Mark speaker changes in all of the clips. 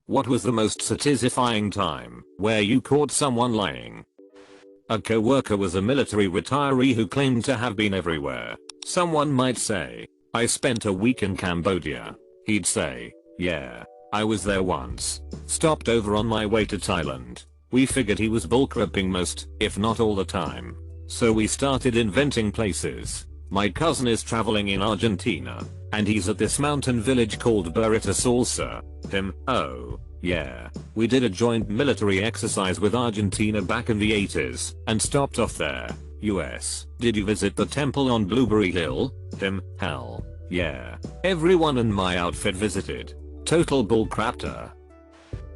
Speaker 1: What was the most satisfying time where you caught someone lying? A coworker was a military retiree who claimed to have been everywhere. Someone might say, "I spent a week in Cambodia." He'd say, "Yeah, I was there once. Stopped over on my way to Thailand." We figured he was bullcrapping most, if not all the time. So we started inventing places. My cousin is traveling in Argentina, and he's at this mountain village called Burrito Salsa. Oh, yeah. We did a joint military exercise with Argentina back in the 80s, and stopped off there. US. Did you visit the temple on Blueberry Hill? Hell. Yeah. Everyone in my outfit visited. Total bullcrapter.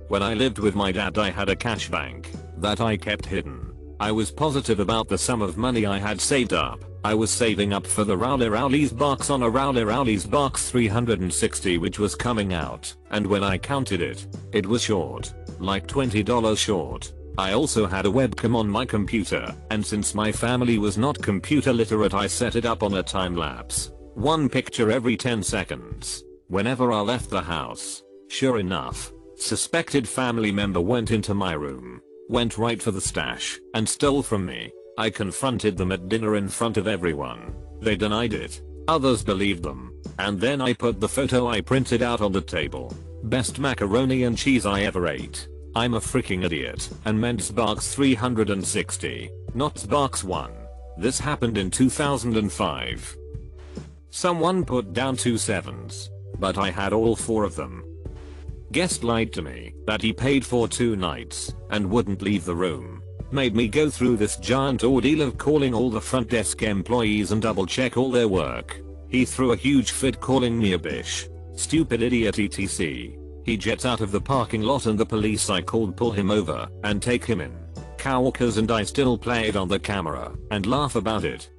Speaker 1: When I lived with my dad, I had a cash bank that I kept hidden. I was positive about the sum of money I had saved up. I was saving up for the Rowley's box on a Rowley's box 360 which was coming out, and when I counted it, it was short. Like $20 short. I also had a webcam on my computer, and since my family was not computer literate, I set it up on a time lapse. One picture every 10 seconds. Whenever I left the house. Sure enough, suspected family member went into my room, went right for the stash, and stole from me. I confronted them at dinner in front of everyone. They denied it. Others believed them. And then I put the photo I printed out on the table. Best macaroni and cheese I ever ate. I'm a freaking idiot. And meant box 360, not box 1. This happened in 2005. Someone put down 2 sevens, but I had all 4 of them. Guest lied to me that he paid for 2 nights and wouldn't leave the room. Made me go through this giant ordeal of calling all the front desk employees and double check all their work. He threw a huge fit calling me a bitch. Stupid idiot etc. He jets out of the parking lot and the police I called pull him over and take him in. Coworkers and I still play it on the camera and laugh about it.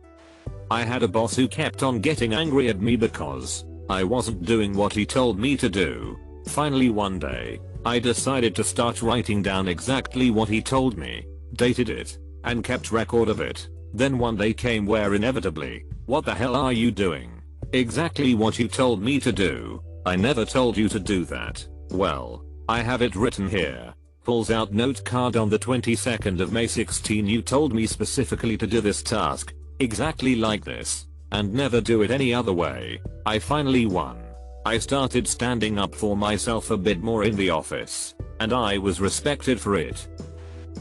Speaker 1: I had a boss who kept on getting angry at me because I wasn't doing what he told me to do. Finally one day, I decided to start writing down exactly what he told me, dated it, and kept record of it. Then one day came where inevitably, "What the hell are you doing? Exactly what you told me to do. I never told you to do that." "Well, I have it written here." Pulls out note card. "On the 22nd of May 16 you told me specifically to do this task, exactly like this, and never do it any other way." I finally won. I started standing up for myself a bit more in the office, and I was respected for it.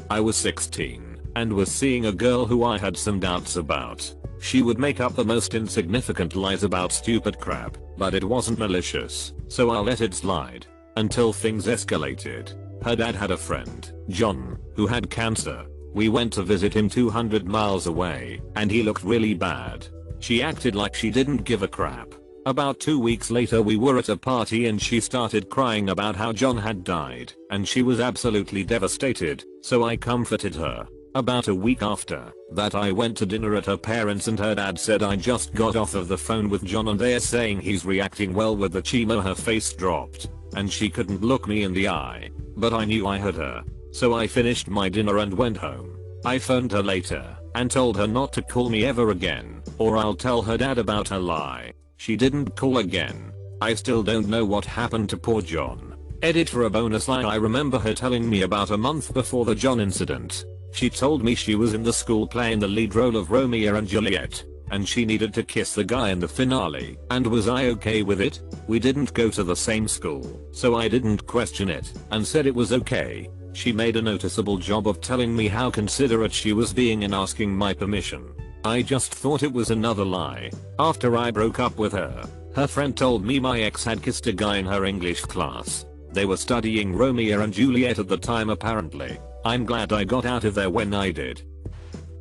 Speaker 1: I was 16 and was seeing a girl who I had some doubts about. She would make up the most insignificant lies about stupid crap, but it wasn't malicious, so I let it slide until things escalated. Her dad had a friend, John, who had cancer. We went to visit him 200 miles away, and he looked really bad. She acted like she didn't give a crap. About 2 weeks later we were at a party and she started crying about how John had died, and she was absolutely devastated, so I comforted her. About a week after that I went to dinner at her parents and her dad said, "I just got off of the phone with John and they're saying he's reacting well with the chemo." Her face dropped, and she couldn't look me in the eye, but I knew I heard her. So I finished my dinner and went home. I phoned her later and told her not to call me ever again, or I'll tell her dad about her lie. She didn't call again. I still don't know what happened to poor John. Edit for a bonus line. I remember her telling me about a month before the John incident. She told me she was in the school playing the lead role of Romeo and Juliet, and she needed to kiss the guy in the finale. And was I okay with it? We didn't go to the same school, so I didn't question it, and said it was okay. She made a noticeable job of telling me how considerate she was being in asking my permission. I just thought it was another lie. After I broke up with her, her friend told me my ex had kissed a guy in her English class. They were studying Romeo and Juliet at the time apparently. I'm glad I got out of there when I did.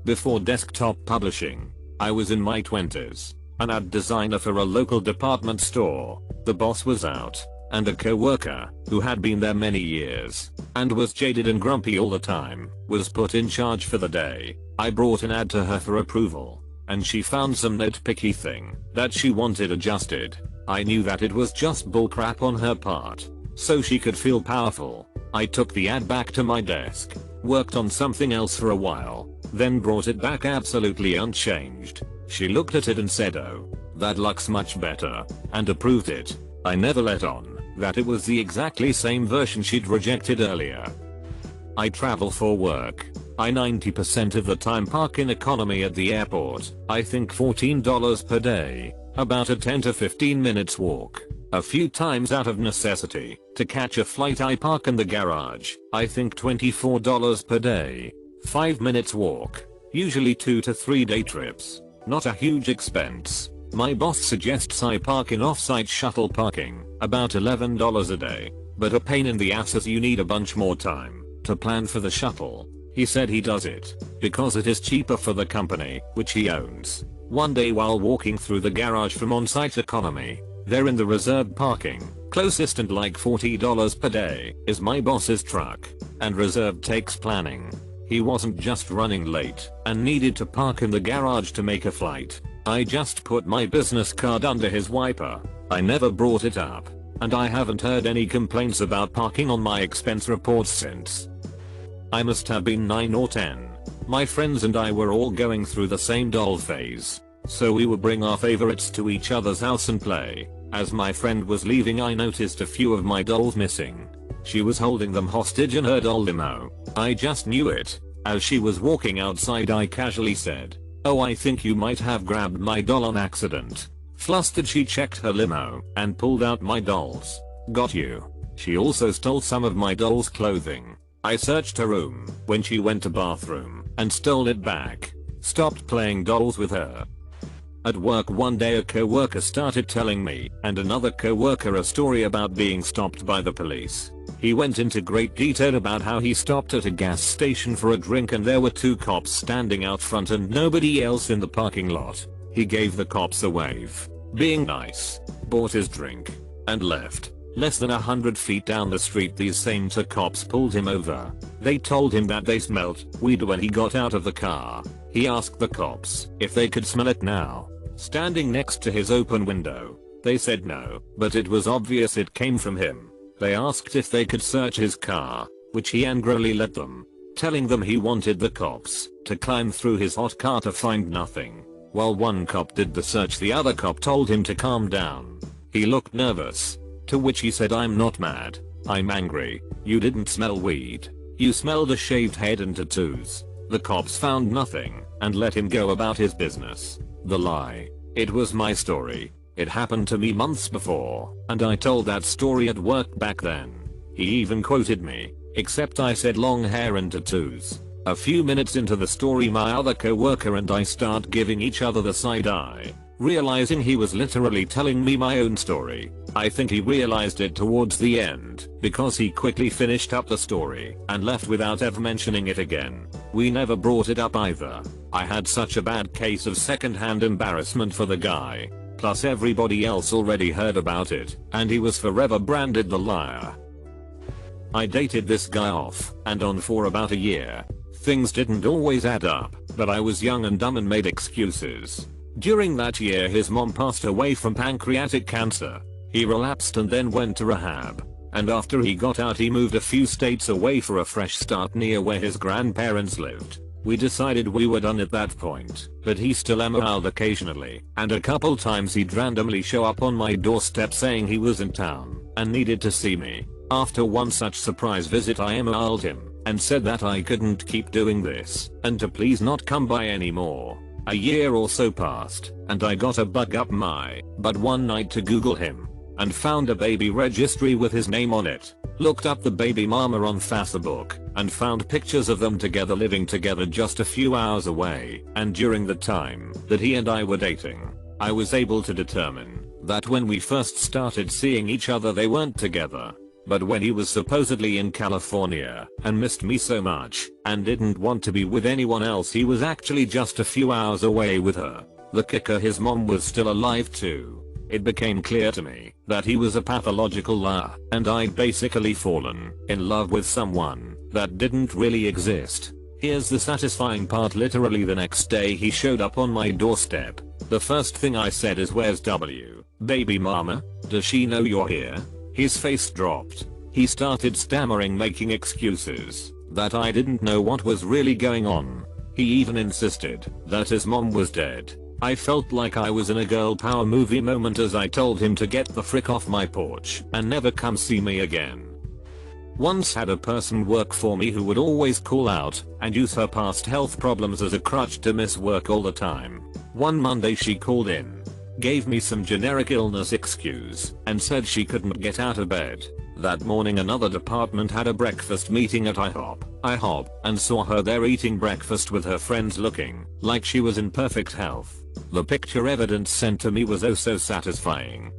Speaker 1: Before desktop publishing, I was in my 20s, an ad designer for a local department store. The boss was out, and a co-worker, who had been there many years, and was jaded and grumpy all the time, was put in charge for the day. I brought an ad to her for approval, and she found some nitpicky thing that she wanted adjusted. I knew that it was just bullcrap on her part, so she could feel powerful. I took the ad back to my desk, worked on something else for a while, then brought it back absolutely unchanged. She looked at it and said, "Oh, that looks much better," and approved it. I never let on. that it was the exactly same version she'd rejected earlier. I travel for work. I 90% of the time park in economy at the airport. I think $14 per day. About a 10 to 15 minutes walk. A few times out of necessity. To catch a flight I park in the garage. I think $24 per day. 5 minutes walk. Usually 2 to 3 day trips. Not a huge expense. My boss suggests I park in off-site shuttle parking. About $11 a day. But a pain in the ass as you need a bunch more time to plan for the shuttle. He said he does it because it is cheaper for the company, which he owns. One day while walking through the garage from on-site economy, they're in the reserved parking, closest and like $40 per day, is my boss's truck. And reserved takes planning. He wasn't just running late and needed to park in the garage to make a flight. I just put my business card under his wiper. I never brought it up. And I haven't heard any complaints about parking on my expense reports since. I must have been 9 or 10. My friends and I were all going through the same doll phase. So we would bring our favorites to each other's house and play. As my friend was leaving I noticed a few of my dolls missing. She was holding them hostage in her doll limo. I just knew it. As she was walking outside I casually said, "Oh, I think you might have grabbed my doll on accident." Flustered she checked her limo and pulled out my dolls. "Got you." She also stole some of my doll's clothing. I searched her room when she went to bathroom and stole it back. Stopped playing dolls with her. At work one day a co-worker started telling me and another co-worker a story about being stopped by the police. He went into great detail about how he stopped at a gas station for a drink and there were 2 cops standing out front and nobody else in the parking lot. He gave the cops a wave, being nice, bought his drink, and left. Less than 100 feet down the street these same 2 cops pulled him over. They told him that they smelled weed when he got out of the car. He asked the cops if they could smell it now, standing next to his open window. They said no, but it was obvious it came from him. They asked if they could search his car, which he angrily let them, telling them he wanted the cops to climb through his hot car to find nothing. While one cop did the search the other cop told him to calm down. He looked nervous. To which he said, "I'm not mad. I'm angry. You didn't smell weed. You smelled a shaved head and tattoos." The cops found nothing and let him go about his business. The lie. It was my story. It happened to me months before, and I told that story at work back then. He even quoted me, except I said long hair and tattoos. A few minutes into the story my other co-worker and I start giving each other the side eye, realizing he was literally telling me my own story. I think he realized it towards the end, because he quickly finished up the story and left without ever mentioning it again. We never brought it up either. I had such a bad case of secondhand embarrassment for the guy. Plus everybody else already heard about it, and he was forever branded the liar. I dated this guy off and on for about a year. Things didn't always add up, but I was young and dumb and made excuses. During that year his mom passed away from pancreatic cancer. He relapsed and then went to rehab. And after he got out he moved a few states away for a fresh start near where his grandparents lived. We decided we were done at that point, but he still emailed occasionally, and a couple times he'd randomly show up on my doorstep saying he was in town and needed to see me. After one such surprise visit I emailed him and said that I couldn't keep doing this and to please not come by anymore. A year or so passed, and I got a bug up my butt one night to Google him and found a baby registry with his name on it. Looked up the baby mama on Facebook and found pictures of them together living together just a few hours away, and during the time that he and I were dating, I was able to determine that when we first started seeing each other they weren't together. But when he was supposedly in California and missed me so much and didn't want to be with anyone else he was actually just a few hours away with her. The kicker, his mom was still alive too. It became clear to me that he was a pathological liar and I'd basically fallen in love with someone that didn't really exist. Here's the satisfying part, literally the next day he showed up on my doorstep. The first thing I said is, "Where's baby mama? Does she know you're here?" His face dropped. He started stammering, making excuses that I didn't know what was really going on. He even insisted that his mom was dead. I felt like I was in a girl power movie moment as I told him to get the frick off my porch and never come see me again. Once had a person work for me who would always call out and use her past health problems as a crutch to miss work all the time. One Monday she called in, gave me some generic illness excuse, and said she couldn't get out of bed. That morning another department had a breakfast meeting at IHOP, and saw her there eating breakfast with her friends looking like she was in perfect health. The picture evidence sent to me was oh so satisfying.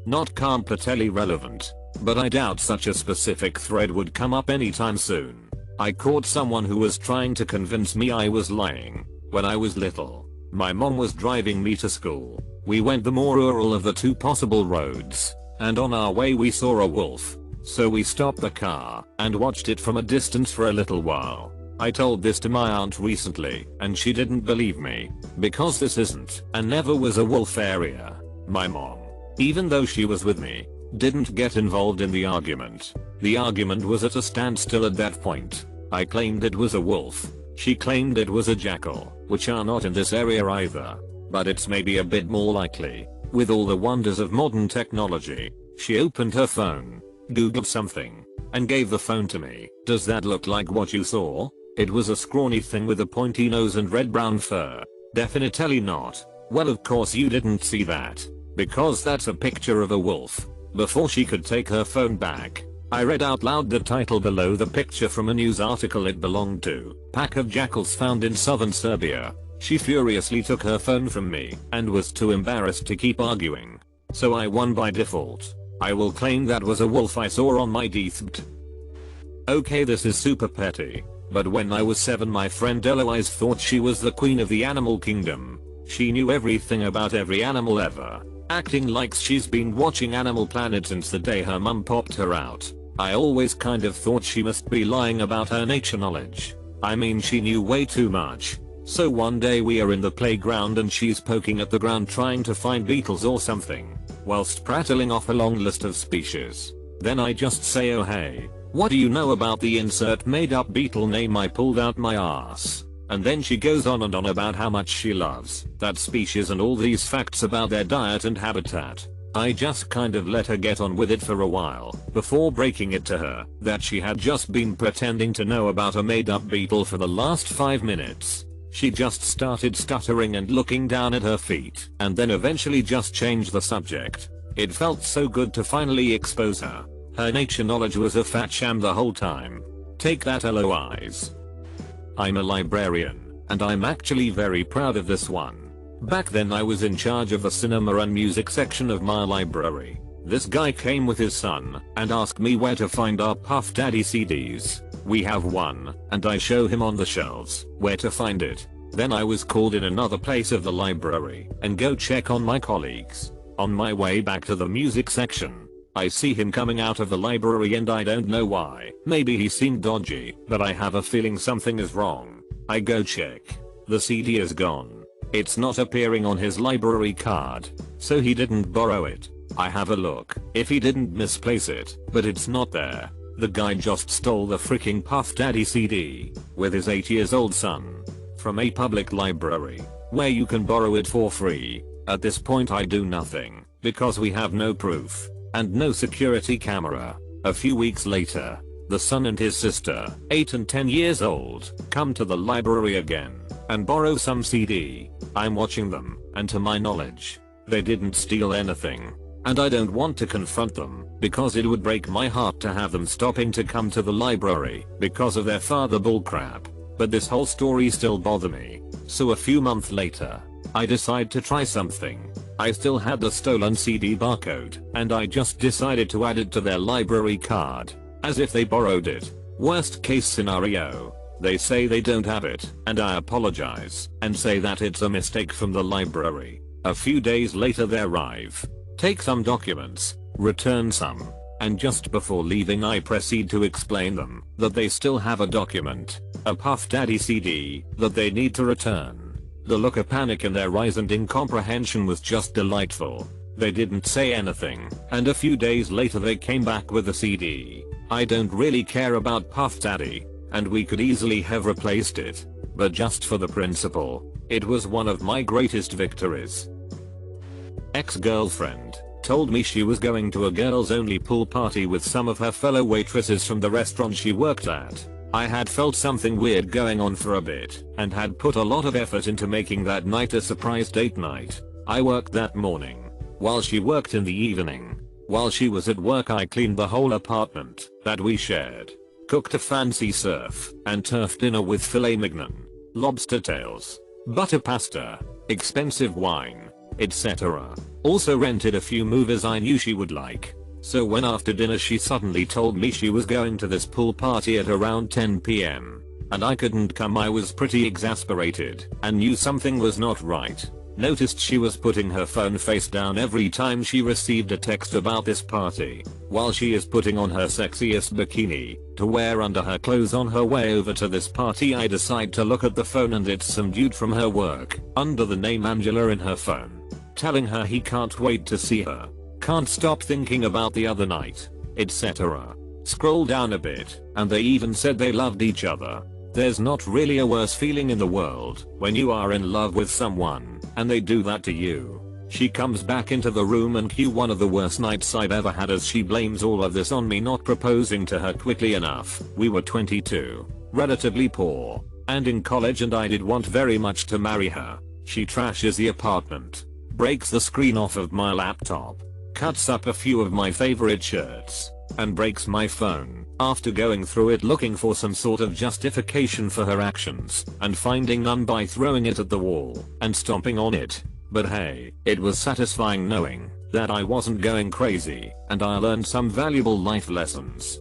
Speaker 1: Not completely relevant, but I doubt such a specific thread would come up anytime soon. I caught someone who was trying to convince me I was lying. When I was little, my mom was driving me to school. We went the more rural of the two possible roads, and on our way we saw a wolf. So we stopped the car and watched it from a distance for a little while. I told this to my aunt recently and she didn't believe me, because this isn't and never was a wolf area. My mom, even though she was with me, didn't get involved in the argument. The argument was at a standstill at that point. I claimed it was a wolf. She claimed it was a jackal, which are not in this area either. But it's maybe a bit more likely. With all the wonders of modern technology, she opened her phone, googled something, and gave the phone to me. Does that look like what you saw? It was a scrawny thing with a pointy nose and red-brown fur. Definitely not. Well, of course you didn't see that, because that's a picture of a wolf. Before she could take her phone back, I read out loud the title below the picture from a news article it belonged to. Pack of jackals found in southern Serbia. She furiously took her phone from me and was too embarrassed to keep arguing. So I won by default. I will claim that was a wolf I saw on my death. Okay, this is super petty, but when I was 7 my friend Eloise thought she was the queen of the animal kingdom. She knew everything about every animal ever, acting like she's been watching Animal Planet since the day her mum popped her out. I always kind of thought she must be lying about her nature knowledge. I mean, she knew way too much. So one day we are in the playground and she's poking at the ground trying to find beetles or something, whilst prattling off a long list of species. Then I just say, oh hey, what do you know about the insert made up beetle name I pulled out my ass? And then she goes on and on about how much she loves that species and all these facts about their diet and habitat. I just kind of let her get on with it for a while, before breaking it to her that she had just been pretending to know about a made up beetle for the last 5 minutes. She just started stuttering and looking down at her feet, and then eventually just changed the subject. It felt so good to finally expose her. Her nature knowledge was a fat sham the whole time. Take that, Eloise. I'm a librarian, and I'm actually very proud of this one. Back then I was in charge of the cinema and music section of my library. This guy came with his son and asked me where to find our Puff Daddy CDs. We have one, and I show him on the shelves where to find it. Then I was called in another place of the library and go check on my colleagues. On my way back to the music section, I see him coming out of the library and I don't know why. Maybe he seemed dodgy, but I have a feeling something is wrong. I go check. The CD is gone. It's not appearing on his library card, so he didn't borrow it. I have a look if he didn't misplace it, but it's not there. The guy just stole the freaking Puff Daddy CD with his 8-year-old son from a public library where you can borrow it for free. At this point I do nothing because we have no proof and no security camera. A few weeks later, the son and his sister, 8 and 10 years old, come to the library again and borrow some CD. I'm watching them, and to my knowledge, they didn't steal anything. And I don't want to confront them, because it would break my heart to have them stopping to come to the library because of their father bullcrap. But this whole story still bothers me. So a few months later, I decide to try something. I still had the stolen CD barcode, and I just decided to add it to their library card, as if they borrowed it. Worst case scenario, they say they don't have it, and I apologize, and say that it's a mistake from the library. A few days later they arrive, take some documents, return some, and just before leaving I proceed to explain them that they still have a document, a Puff Daddy CD, that they need to return. The look of panic in their eyes and incomprehension was just delightful. They didn't say anything, and a few days later they came back with the CD. I don't really care about Puff Daddy, and we could easily have replaced it, but just for the principle, It was one of my greatest victories. Ex-girlfriend told me she was going to a girls only pool party with some of her fellow waitresses from the restaurant she worked at. I had felt something weird going on for a bit and had put a lot of effort into making that night a surprise date night. I worked that morning while she worked in the evening. While she was at work I cleaned the whole apartment that we shared, cooked a fancy surf and turf dinner with filet mignon, lobster tails, butter pasta, expensive wine, etc. Also rented a few movies I knew she would like. So when after dinner she suddenly told me she was going to this pool party at around 10 PM and I couldn't come, I was pretty exasperated and knew something was not right. Noticed she was putting her phone face down every time she received a text about this party, while she is putting on her sexiest bikini to wear under her clothes on her way over to this party. I decide to look at the phone and it's some dude from her work under the name Angela in her phone, telling her he can't wait to see her, can't stop thinking about the other night, etc. Scroll down a bit and they even said they loved each other. There's not really a worse feeling in the world when you are in love with someone and they do that to you. She comes back into the room and cue one of the worst nights I've ever had as she blames all of this on me not proposing to her quickly enough. We were 22, relatively poor, and in college and I did want very much to marry her. She trashes the apartment, breaks the screen off of my laptop, cuts up a few of my favorite shirts, and breaks my phone after going through it looking for some sort of justification for her actions and finding none by throwing it at the wall and stomping on it. But hey, it was satisfying knowing that I wasn't going crazy and I learned some valuable life lessons.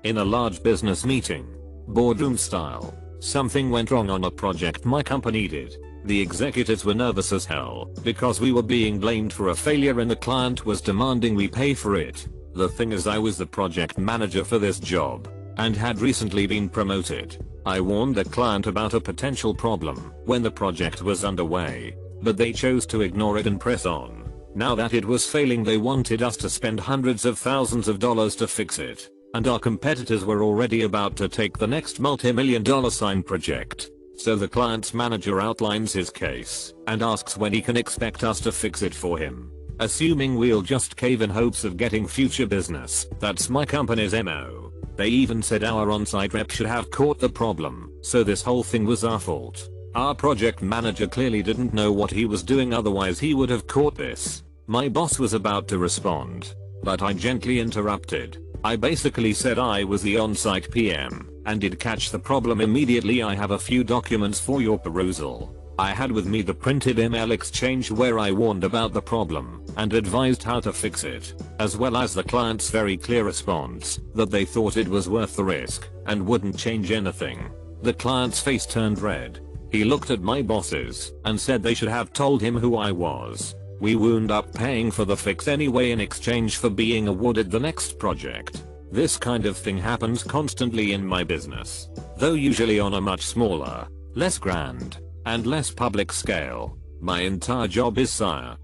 Speaker 1: In a large business meeting, boardroom style, something went wrong on a project my company did. The executives were nervous as hell because we were being blamed for a failure and the client was demanding we pay for it. The thing is I was the project manager for this job and had recently been promoted. I warned the client about a potential problem when the project was underway, but they chose to ignore it and press on. Now that it was failing they wanted us to spend hundreds of thousands of dollars to fix it, and our competitors were already about to take the next multi-million-dollar sign project. So the client's manager outlines his case and asks when he can expect us to fix it for him. Assuming we'll just cave in hopes of getting future business. That's my company's MO. They even said our on-site rep should have caught the problem, so this whole thing was our fault. Our project manager clearly didn't know what he was doing, otherwise he would have caught this. My boss was about to respond, but I gently interrupted. I basically said I was the on-site PM and did catch the problem immediately. I have a few documents for your perusal. I had with me the printed email exchange where I warned about the problem and advised how to fix it, as well as the client's very clear response that they thought it was worth the risk and wouldn't change anything. The client's face turned red. He looked at my bosses and said they should have told him who I was. We wound up paying for the fix anyway in exchange for being awarded the next project. This kind of thing happens constantly in my business, though usually on a much smaller, less grand, and less public scale. My entire job is sire.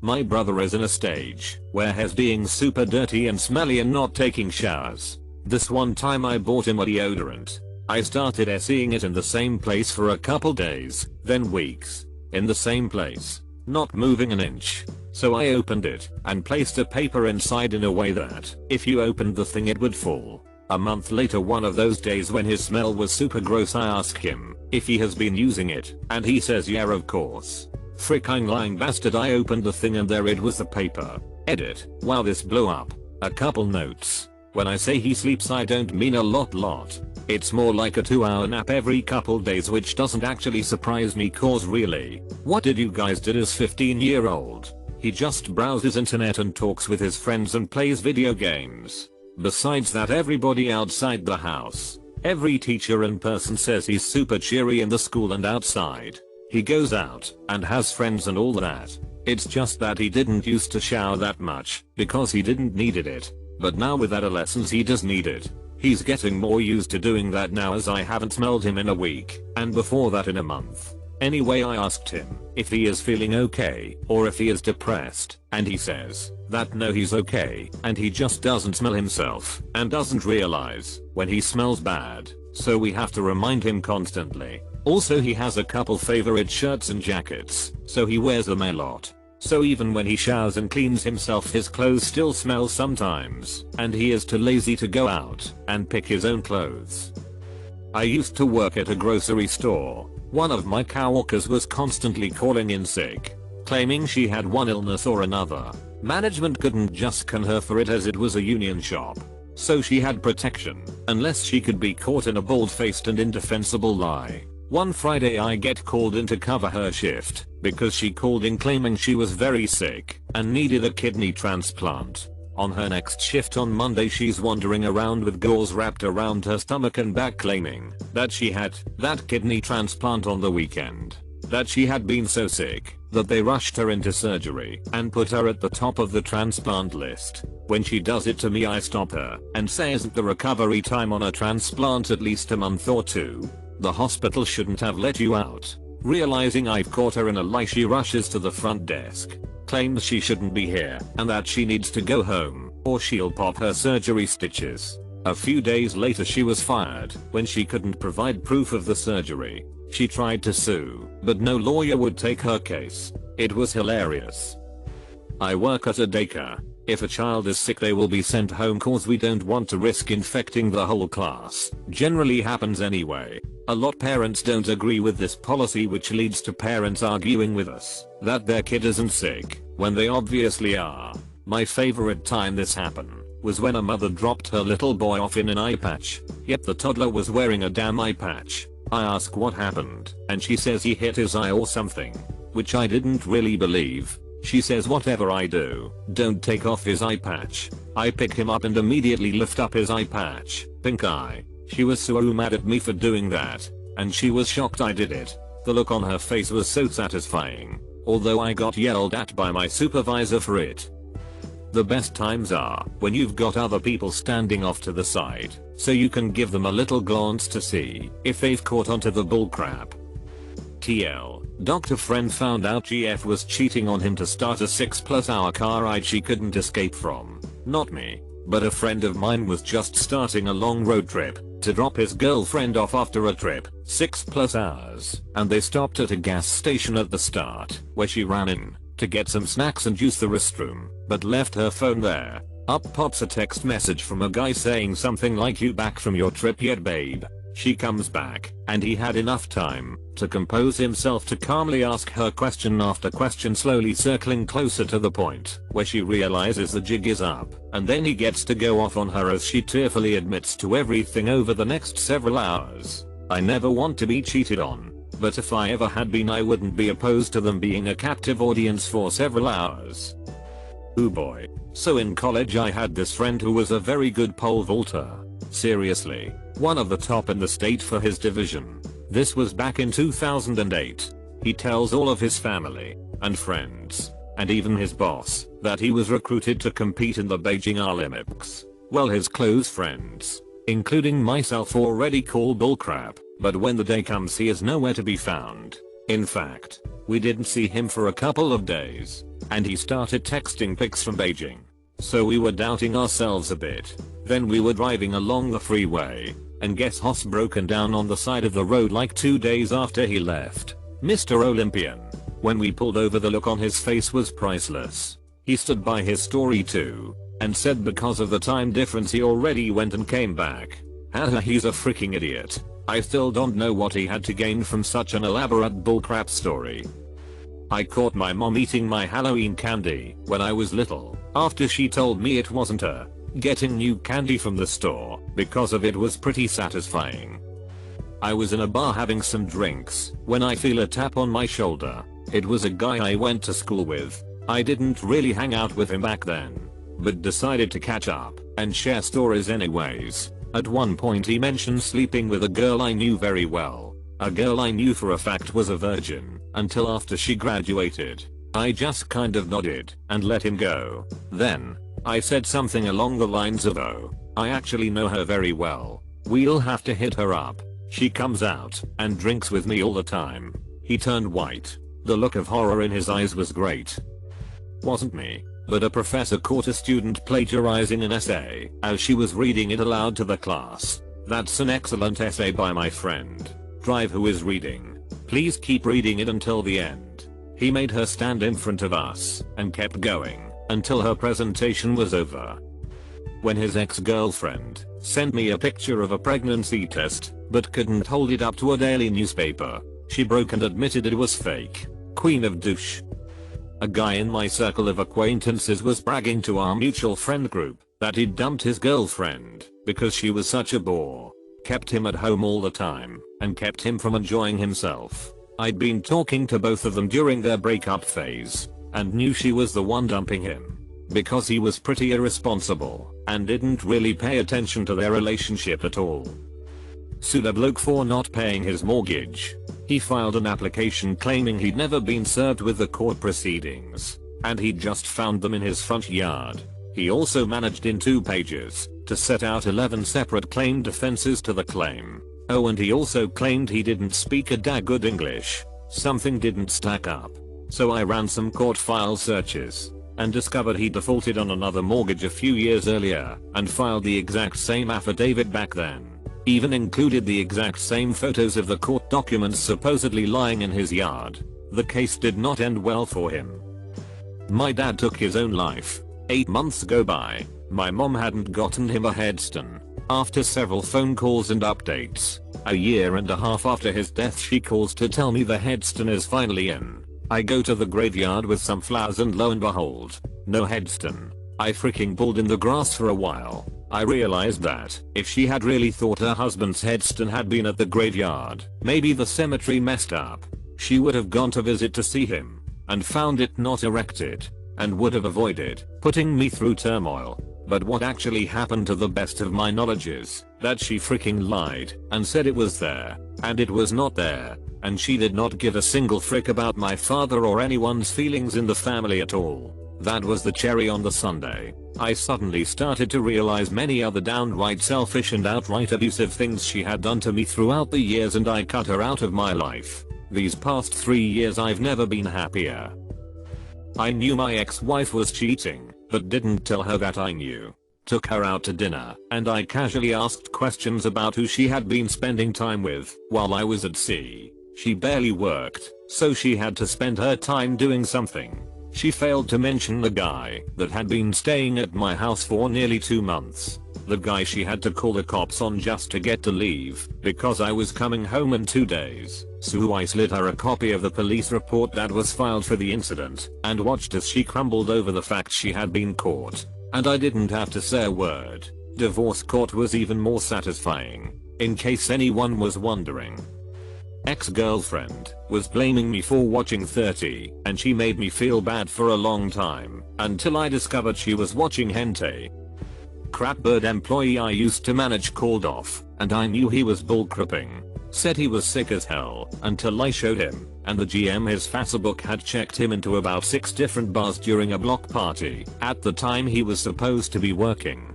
Speaker 1: My brother is in a stage where he's being super dirty and smelly and not taking showers. This one time I bought him a deodorant. I started seeing it in the same place for a couple days, then weeks. In the same place, not moving an inch. So I opened it and placed a paper inside in a way that if you opened the thing it would fall. A month later, one of those days when his smell was super gross, I ask him if he has been using it and he says yeah, of course. Fricking lying bastard. I opened the thing and there it was, the paper. Edit. Wow, this blew up. A couple notes. When I say he sleeps I don't mean a lot. It's more like a 2-hour nap every couple days, which doesn't actually surprise me cause really, what did you guys do as 15-year-old? He just browses internet and talks with his friends and plays video games. Besides that, everybody outside the house, every teacher in person says he's super cheery in the school and outside. He goes out and has friends and all that. It's just that he didn't used to shower that much because he didn't needed it. But now with adolescence he does need it. He's getting more used to doing that now, as I haven't smelled him in a week, and before that in a month. Anyway, I asked him if he is feeling okay or if he is depressed, and he says that no, he's okay and he just doesn't smell himself and doesn't realize when he smells bad. so we have to remind him constantly. Also he has a couple favorite shirts and jackets, so he wears them a lot. So even when he showers and cleans himself his clothes still smell sometimes, and he is too lazy to go out and pick his own clothes. I used to work at a grocery store. One of my coworkers was constantly calling in sick, claiming she had one illness or another. Management couldn't just con her for it as it was a union shop. So she had protection, unless she could be caught in a bald-faced and indefensible lie. One Friday I get called in to cover her shift, because she called in claiming she was very sick and needed a kidney transplant. On her next shift on Monday she's wandering around with gauze wrapped around her stomach and back claiming that she had that kidney transplant on the weekend. That she had been so sick that they rushed her into surgery and put her at the top of the transplant list. When she does it to me I stop her and say, isn't the recovery time on a transplant at least a month or two? The hospital shouldn't have let you out. Realizing I've caught her in a lie, she rushes to the front desk, claims she shouldn't be here and that she needs to go home or she'll pop her surgery stitches. A few days later she was fired when she couldn't provide proof of the surgery. She tried to sue, but no lawyer would take her case. It was hilarious. I work at a daycare. If a child is sick they will be sent home cause we don't want to risk infecting the whole class. Generally happens anyway. A lot parents don't agree with this policy, which leads to parents arguing with us that their kid isn't sick when they obviously are. My favorite time this happened was when a mother dropped her little boy off in an eye patch, yet the toddler was wearing a damn eye patch. I ask what happened and she says he hit his eye or something, which I didn't really believe. She says whatever I do, don't take off his eye patch. I pick him up and immediately lift up his eye patch, pink eye. She was so mad at me for doing that, and she was shocked I did it. The look on her face was so satisfying, although I got yelled at by my supervisor for it. The best times are when you've got other people standing off to the side, so you can give them a little glance to see if they've caught onto the bullcrap. TL, doctor friend found out GF was cheating on him to start a 6+ hour car ride she couldn't escape from. Not me, but a friend of mine was just starting a long road trip to drop his girlfriend off after a trip, 6+ hours, and they stopped at a gas station at the start, where she ran in to get some snacks and use the restroom, but left her phone there. Up pops a text message from a guy saying something like, "You back from your trip yet, babe?" She comes back, and he had enough time to compose himself to calmly ask her question after question, slowly circling closer to the point where she realizes the jig is up, and then he gets to go off on her as she tearfully admits to everything over the next several hours. I never want to be cheated on, but if I ever had been I wouldn't be opposed to them being a captive audience for several hours. Ooh boy. So in college I had this friend who was a very good pole vaulter. Seriously, one of the top in the state for his division. This was back in 2008. He tells all of his family and friends, and even his boss, that he was recruited to compete in the Beijing Olympics. Well, his close friends, including myself, already call bullcrap, but when the day comes he is nowhere to be found. In fact, we didn't see him for a couple of days, and he started texting pics from Beijing. So we were doubting ourselves a bit. Then we were driving along the freeway, and guess who's broken down on the side of the road like 2 days after he left? Mr. Olympian. When we pulled over, the look on his face was priceless. He stood by his story too, and said because of the time difference he already went and came back. Haha, he's a freaking idiot. I still don't know what he had to gain from such an elaborate bullcrap story. I caught my mom eating my Halloween candy when I was little, after she told me it wasn't her. Getting new candy from the store because of it was pretty satisfying. I was in a bar having some drinks when I feel a tap on my shoulder. It was a guy I went to school with. I didn't really hang out with him back then, but decided to catch up and share stories anyways. At one point he mentioned sleeping with a girl I knew very well. A girl I knew for a fact was a virgin until after she graduated. I just kind of nodded and let him go. Then I said something along the lines of, "Oh, I actually know her very well. We'll have to hit her up. She comes out and drinks with me all the time." He turned white. The look of horror in his eyes was great. Wasn't me, but a professor caught a student plagiarizing an essay as she was reading it aloud to the class. That's an excellent essay by my friend Drive, who is reading. Please keep reading it until the end. He made her stand in front of us and kept going until her presentation was over. When his ex-girlfriend sent me a picture of a pregnancy test but couldn't hold it up to a daily newspaper, she broke and admitted it was fake. Queen of douche. A guy in my circle of acquaintances was bragging to our mutual friend group that he'd dumped his girlfriend because she was such a bore, kept him at home all the time, and kept him from enjoying himself. I'd been talking to both of them during their breakup phase and knew she was the one dumping him because he was pretty irresponsible and didn't really pay attention to their relationship at all. Sued a bloke for not paying his mortgage. He filed an application claiming he'd never been served with the court proceedings and he'd just found them in his front yard. He also managed in 2 pages to set out 11 separate claim defenses to the claim. Oh, and he also claimed he didn't speak a good English. Something didn't stack up. So I ran some court file searches and discovered he defaulted on another mortgage a few years earlier and filed the exact same affidavit back then. Even included the exact same photos of the court documents supposedly lying in his yard. The case did not end well for him. My dad took his own life. 8 months go by. My mom hadn't gotten him a headstone. After several phone calls and updates, a year and a half after his death, she calls to tell me the headstone is finally in. I go to the graveyard with some flowers and lo and behold, no headstone. I freaking pulled in the grass for a while. I realized that if she had really thought her husband's headstone had been at the graveyard, maybe the cemetery messed up, she would have gone to visit to see him and found it not erected and would have avoided putting me through turmoil. But what actually happened, to the best of my knowledge, is that she freaking lied and said it was there and it was not there, and she did not give a single frick about my father or anyone's feelings in the family at all. That was the cherry on the sundae. I suddenly started to realize many other downright selfish and outright abusive things she had done to me throughout the years, and I cut her out of my life. These past 3 years I've never been happier. I knew my ex-wife was cheating, but didn't tell her that I knew. Took her out to dinner, and I casually asked questions about who she had been spending time with while I was at sea. She barely worked, so she had to spend her time doing something. She failed to mention the guy that had been staying at my house for nearly 2 months. The guy she had to call the cops on just to get to leave because I was coming home in 2 days. So I slid her a copy of the police report that was filed for the incident and watched as she crumbled over the fact she had been caught. And I didn't have to say a word. Divorce court was even more satisfying, in case anyone was wondering. Ex-girlfriend was blaming me for watching 30, and she made me feel bad for a long time until I discovered she was watching hentai. Crapbird employee I used to manage called off, and I knew he was bullcrapping. Said he was sick as hell until I showed him, and the GM his Facebook had checked him into about 6 different bars during a block party at the time he was supposed to be working.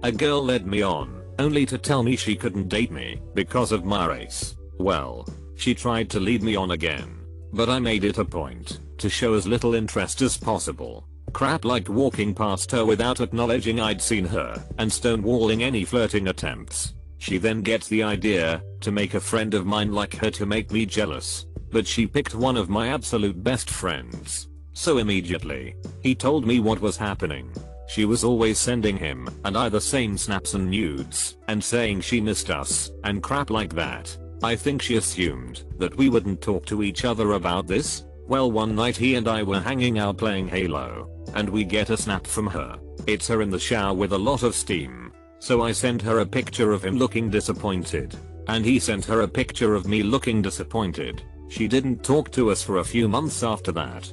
Speaker 1: A girl led me on, only to tell me she couldn't date me because of my race. Well, she tried to lead me on again, but I made it a point to show as little interest as possible. Crap like walking past her without acknowledging I'd seen her and stonewalling any flirting attempts. She then gets the idea to make a friend of mine like her to make me jealous, but she picked one of my absolute best friends. So immediately, he told me what was happening. She was always sending him and I the same snaps and nudes and saying she missed us and crap like that. I think she assumed that we wouldn't talk to each other about this. Well, one night he and I were hanging out playing Halo, and we get a snap from her. It's her in the shower with a lot of steam. So I sent her a picture of him looking disappointed, and he sent her a picture of me looking disappointed. She didn't talk to us for a few months after that.